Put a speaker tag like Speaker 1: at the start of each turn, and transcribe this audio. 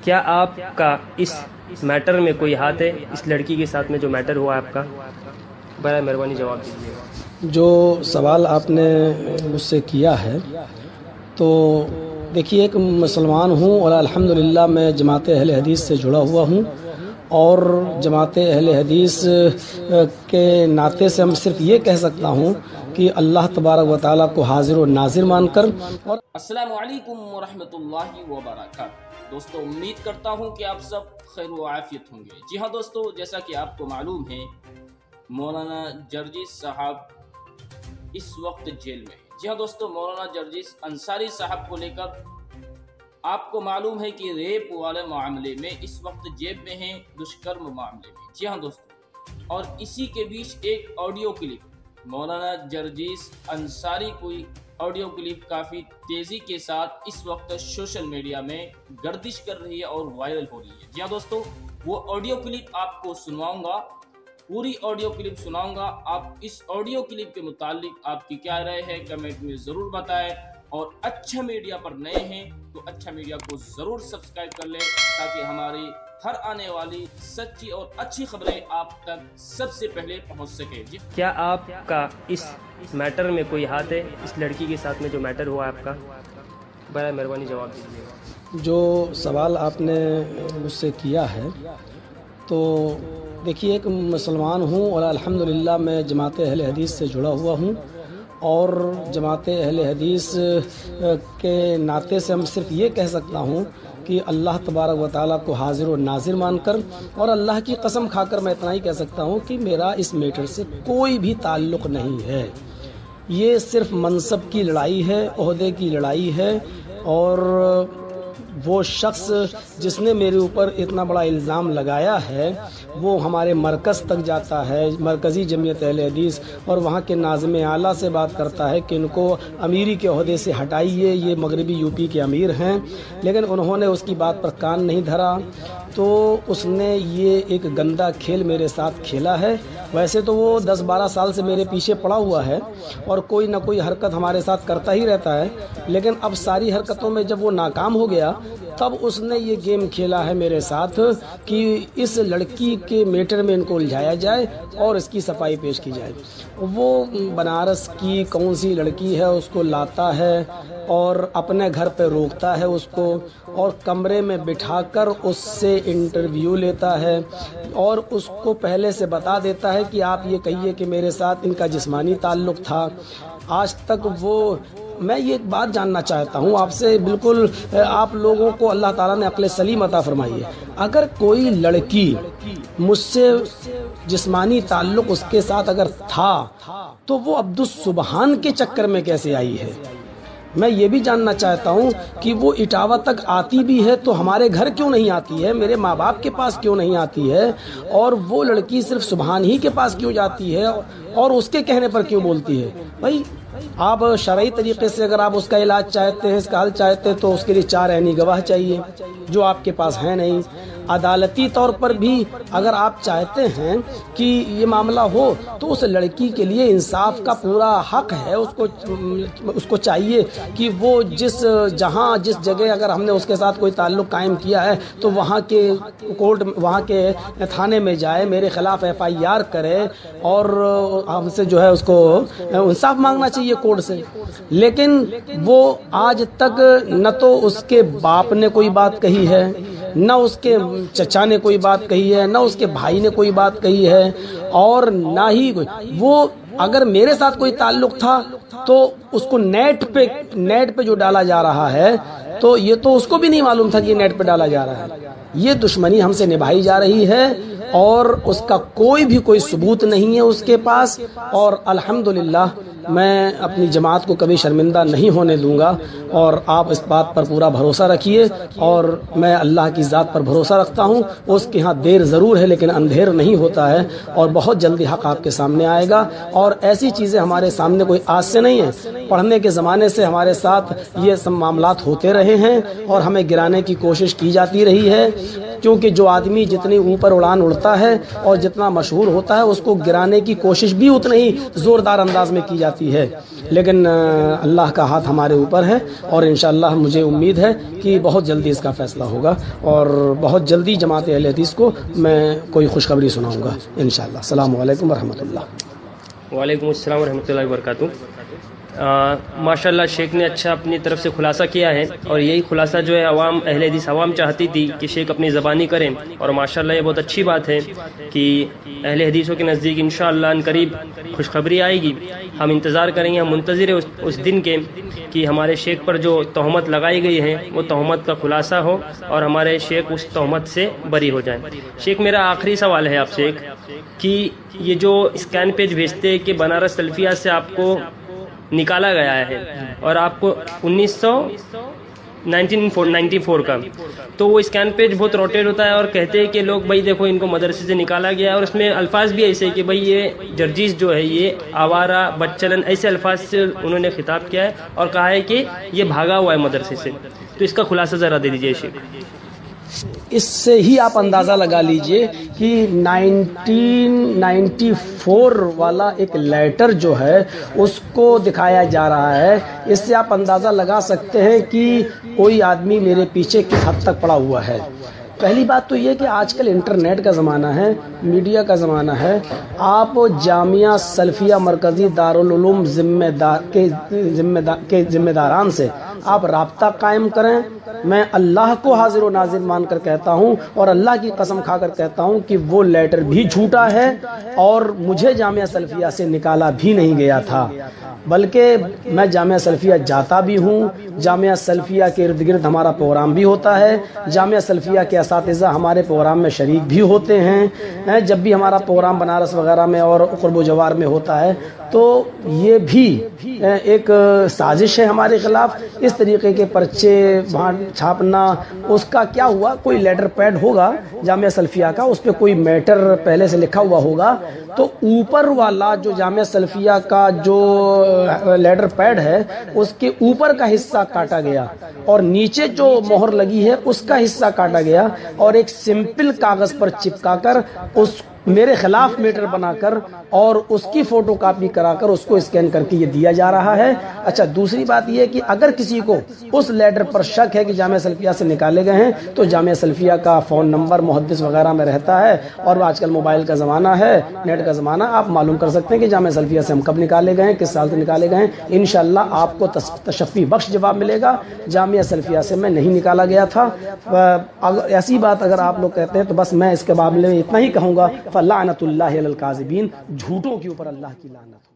Speaker 1: کیا آپ کا اس میٹر میں کوئی ہاتھ ہے؟ اس لڑکی کے ساتھ میں جو میٹر ہوا آپ کا، برائے مہربانی جواب دیجیے۔
Speaker 2: جو سوال آپ نے مجھ سے کیا ہے تو دیکھیے، ایک مسلمان ہوں اور الحمدللہ میں جماعت اہل حدیث سے جڑا ہوا ہوں، اور جماعت اہل حدیث کے ناطے سے ہم صرف یہ کہہ سکتا ہوں کہ اللہ تبارک و تعالیٰ کو حاضر و ناظر مان کر۔ اور
Speaker 3: السلام علیکم ورحمۃ اللہ وبرکاتہ۔ دوستو، امید کرتا ہوں کہ آپ سب خیر و عافیت ہوں گے۔ جی ہاں دوستو، جیسا کہ آپ کو معلوم ہے، مولانا جرجس صاحب اس وقت جیل میں ہیں۔ جی ہاں دوستو، مولانا جرجس انصاری صاحب کو لے کر آپ کو معلوم ہے کہ ریپ والے معاملے میں اس وقت جیل میں ہیں، دشکرم معاملے میں۔ جی ہاں دوستو، اور اسی کے بیچ ایک آڈیو کلپ مولانا جرجس انصاری کوئی آڈیو کلپ کافی تیزی کے ساتھ اس وقت سوشل میڈیا میں گردش کر رہی ہے اور وائرل ہو رہی ہے۔ جی ہاں دوستو، وہ آڈیو کلپ آپ کو سنواؤں گا، پوری آڈیو کلپ سناؤں گا۔ آپ اس آڈیو کلپ کے متعلق آپ کی کیا رائے ہے کمنٹ میں ضرور بتائیں، اور اچھا میڈیا پر نئے ہیں تو اچھا میڈیا کو ضرور سبسکرائب کر لیں تاکہ ہماری ہر آنے والی سچی اور اچھی خبریں آپ تک سب سے پہلے پہنچ سکے۔
Speaker 1: کیا آپ کا اس میٹر میں کوئی ہاتھ ہے؟ اس لڑکی کے ساتھ میں جو میٹر ہوا آپ کا، برائے مہربانی جواب دیجیے۔
Speaker 2: جو سوال آپ نے مجھ سے کیا ہے تو دیکھیے، ایک مسلمان ہوں اور الحمدللہ میں جماعت اہل حدیث سے جڑا ہوا ہوں، اور جماعت اہل حدیث کے ناطے سے ہم صرف یہ کہہ سکتا ہوں کہ اللہ تبارک و تعالیٰ کو حاضر و ناظر مان کر، اور اللہ کی قسم کھا کر میں اتنا ہی کہہ سکتا ہوں کہ میرا اس میٹر سے کوئی بھی تعلق نہیں ہے۔ یہ صرف منصب کی لڑائی ہے، عہدے کی لڑائی ہے، اور وہ شخص جس نے میرے اوپر اتنا بڑا الزام لگایا ہے وہ ہمارے مرکز تک جاتا ہے، مرکزی جمعیت اہل حدیث، اور وہاں کے ناظم اعلیٰ سے بات کرتا ہے کہ ان کو امیری کے عہدے سے ہٹائیے، یہ مغربی یو پی کے امیر ہیں، لیکن انہوں نے اس کی بات پر کان نہیں دھرا۔ تو اس نے یہ ایک گندا کھیل میرے ساتھ کھیلا ہے۔ ویسے تو وہ 10-12 سال سے میرے پیچھے پڑا ہوا ہے اور کوئی نہ کوئی حرکت ہمارے ساتھ کرتا ہی رہتا ہے، لیکن اب ساری حرکتوں میں جب وہ ناکام ہو گیا تب اس نے یہ گیم کھیلا ہے میرے ساتھ کہ اس لڑکی کے میٹر میں ان کو الجھایا جائے اور اس کی صفائی پیش کی جائے۔ وہ بنارس کی کون سی لڑکی ہے، اس کو لاتا ہے اور اپنے گھر پہ روکتا ہے اس کو، اور کمرے میں بٹھا کر اس سے انٹرویو لیتا ہے، اور اس کو پہلے سے بتا دیتا ہے کہ آپ یہ کہیے کہ میرے ساتھ ان کا جسمانی تعلق تھا۔ آج تک میں یہ ایک بات جاننا چاہتا ہوں آپ سے، بالکل آپ لوگوں کو اللہ تعالیٰ نے عقل سلیم عطا فرمائی ہے، اگر کوئی لڑکی مجھ سے جسمانی تعلق اس کے ساتھ اگر تھا تو وہ عبدالسبحان کے چکر میں کیسے آئی ہے؟ میں یہ بھی جاننا چاہتا ہوں کہ وہ اٹاوا تک آتی بھی ہے تو ہمارے گھر کیوں نہیں آتی ہے، میرے ماں باپ کے پاس کیوں نہیں آتی ہے، اور وہ لڑکی صرف سبحان ہی کے پاس کیوں جاتی ہے اور اس کے کہنے پر کیوں بولتی ہے؟ بھائی، آپ شرعی طریقے سے اگر آپ اس کا علاج چاہتے ہیں، اس کا حل چاہتے ہیں، تو اس کے لیے 4 عینی گواہ چاہیے جو آپ کے پاس ہیں نہیں۔ عدالتی طور پر بھی اگر آپ چاہتے ہیں کہ یہ معاملہ ہو تو اس لڑکی کے لیے انصاف کا پورا حق ہے، اس کو چاہیے کہ وہ جس جگہ اگر ہم نے اس کے ساتھ کوئی تعلق قائم کیا ہے تو وہاں کے کورٹ، وہاں کے تھانے میں جائے، میرے خلاف FIR کرے، اور ہم سے جو ہے اس کو انصاف مانگنا چاہیے کورٹ سے۔ لیکن وہ آج تک نہ تو اس کے باپ نے کوئی بات کہی ہے، نہ اس کے چچا نے کوئی بات کہی ہے، نہ اس کے بھائی نے کوئی بات کہی ہے، اور نہ ہی وہ اگر میرے ساتھ کوئی تعلق تھا تو اس کو نیٹ پہ جو ڈالا جا رہا ہے تو یہ تو اس کو بھی نہیں معلوم تھا کہ نیٹ پہ ڈالا جا رہا ہے۔ یہ دشمنی ہم سے نبھائی جا رہی ہے اور اس کا کوئی ثبوت نہیں ہے اس کے پاس، اور الحمدللہ میں اپنی جماعت کو کبھی شرمندہ نہیں ہونے دوں گا، اور آپ اس بات پر پورا بھروسہ رکھیے، اور میں اللہ کی ذات پر بھروسہ رکھتا ہوں، اس کے ہاں دیر ضرور ہے لیکن اندھیر نہیں ہوتا ہے، اور بہت جلدی حق آپ کے سامنے آئے گا۔ اور ایسی چیزیں ہمارے سامنے کوئی آج سے نہیں ہیں، پڑھنے کے زمانے سے ہمارے ساتھ یہ سب معاملات ہوتے رہے ہیں اور ہمیں گرانے کی کوشش کی جاتی رہی ہے، کیونکہ جو آدمی جتنی اوپر اڑان اڑتا ہے اور جتنا مشہور ہوتا ہے اس کو گرانے کی کوشش بھی اتنا ہی زوردار انداز میں کی جاتی ہے۔ جاتی ہے، لیکن اللہ کا ہاتھ ہمارے اوپر ہے، اور انشاءاللہ مجھے امید ہے کہ بہت جلدی اس کا فیصلہ ہوگا، اور بہت جلدی جماعت اہل حدیث کو میں کوئی خوشخبری سناؤں گا انشاءاللہ۔ السلام علیکم ورحمۃ اللہ۔
Speaker 1: وعلیکم السلام ورحمۃ اللہ وبرکاتہ۔ ماشاءاللہ شیخ نے اچھا اپنی طرف سے خلاصہ کیا ہے، اور یہی خلاصہ جو ہے عوام اہل حدیث عوام چاہتی تھی کہ شیخ اپنی زبانی کریں، اور ماشاءاللہ یہ بہت اچھی بات ہے کہ اہل حدیثوں کے نزدیک انشاءاللہ ان قریب خوشخبری آئے گی۔ ہم انتظار کریں گے، ہم منتظر ہیں اس دن کے کہ ہمارے شیخ پر جو تہمت لگائی گئی ہے وہ تہمت کا خلاصہ ہو اور ہمارے شیخ اس تہمت سے بری ہو جائیں۔ شیخ میرا آخری سوال ہے آپ سے کہ یہ جو اسکین پیج بھیجتے ہیں کہ بنارس سلفیہ سے آپ کو نکالا گیا ہے اور آپ کو 1994 کا، تو وہ اسکین پیج بہت روٹیٹ ہوتا ہے اور کہتے ہیں کہ لوگ بھائی دیکھو ان کو مدرسے سے نکالا گیا ہے، اور اس میں الفاظ بھی ایسے کہ بھائی یہ جرجیس جو ہے یہ آوارہ بدچلن ایسے الفاظ سے انہوں نے خطاب کیا ہے اور کہا ہے کہ یہ بھاگا ہوا ہے مدرسے سے، تو اس کا خلاصہ ذرا دے دیجیے شیخ۔
Speaker 2: اس سے ہی آپ اندازہ لگا لیجئے کہ 1994 والا ایک لیٹر جو ہے اس کو دکھایا جا رہا ہے۔ اس سے آپ اندازہ لگا سکتے ہیں کہ کوئی آدمی میرے پیچھے کس حد تک پڑا ہوا ہے۔ پہلی بات تو یہ کہ آج کل انٹرنیٹ کا زمانہ ہے، میڈیا کا زمانہ ہے، آپ جامعہ سلفیہ مرکزی دارالعلوم کے ذمہ داران سے آپ رابطہ قائم کریں۔ میں اللہ کو حاضر و ناظر مان کر کہتا ہوں اور اللہ کی قسم کھا کر کہتا ہوں کہ وہ لیٹر بھی جھوٹا ہے اور مجھے جامعہ سلفیہ سے نکالا بھی نہیں گیا تھا، بلکہ میں جامعہ سلفیہ جاتا بھی ہوں، جامعہ سلفیہ کے ارد گرد ہمارا پروگرام بھی ہوتا ہے، جامعہ سلفیہ کے اساتذہ ہمارے پروگرام میں شریک بھی ہوتے ہیں، جب بھی ہمارا پروگرام بنارس وغیرہ میں اور قرب و جوار میں ہوتا ہے تو یہ بھی ایک سازش ہے ہمارے خلاف۔ اس طریقے کے پرچے چھاپنا، اس کا کیا ہوا، کوئی لیٹر پیڈ ہوگا جامعہ سلفیہ کا، اس پہ کوئی میٹر پہلے سے لکھا ہوا ہوگا، تو اوپر والا جو جامعہ سلفیہ کا جو لیٹر پیڈ ہے اس کے اوپر کا حصہ کاٹا گیا اور نیچے جو مہر لگی ہے اس کا حصہ کاٹا گیا اور ایک سمپل کاغذ پر چپکا کر اس میرے خلاف میٹر بنا کر اور اس کی فوٹو کاپی کرا کر اس کو اسکین کر کے یہ دیا جا رہا ہے۔ اچھا، دوسری بات یہ کہ اگر کسی کو اس لیٹر پر شک ہے کہ جامعہ سلفیہ سے نکالے گئے ہیں تو جامعہ سلفیہ کا فون نمبر محدث وغیرہ میں رہتا ہے، اور آج کل موبائل کا زمانہ ہے، نیٹ کا زمانہ، آپ معلوم کر سکتے ہیں کہ جامعہ سلفیہ سے ہم کب نکالے گئے ہیں، کس سال سے نکالے گئے ہیں۔ انشاءاللہ آپ کو تشفی بخش جواب ملے گا۔ جامعہ سلفیہ سے میں نہیں نکالا گیا تھا۔ ایسی بات اگر آپ لوگ کہتے ہیں تو بس میں اس کے معاملے میں اتنا ہی کہوں گا، فلعنۃ اللہ علی الکاذبین، جھوٹوں کے اوپر اللہ کی لعنت ہو۔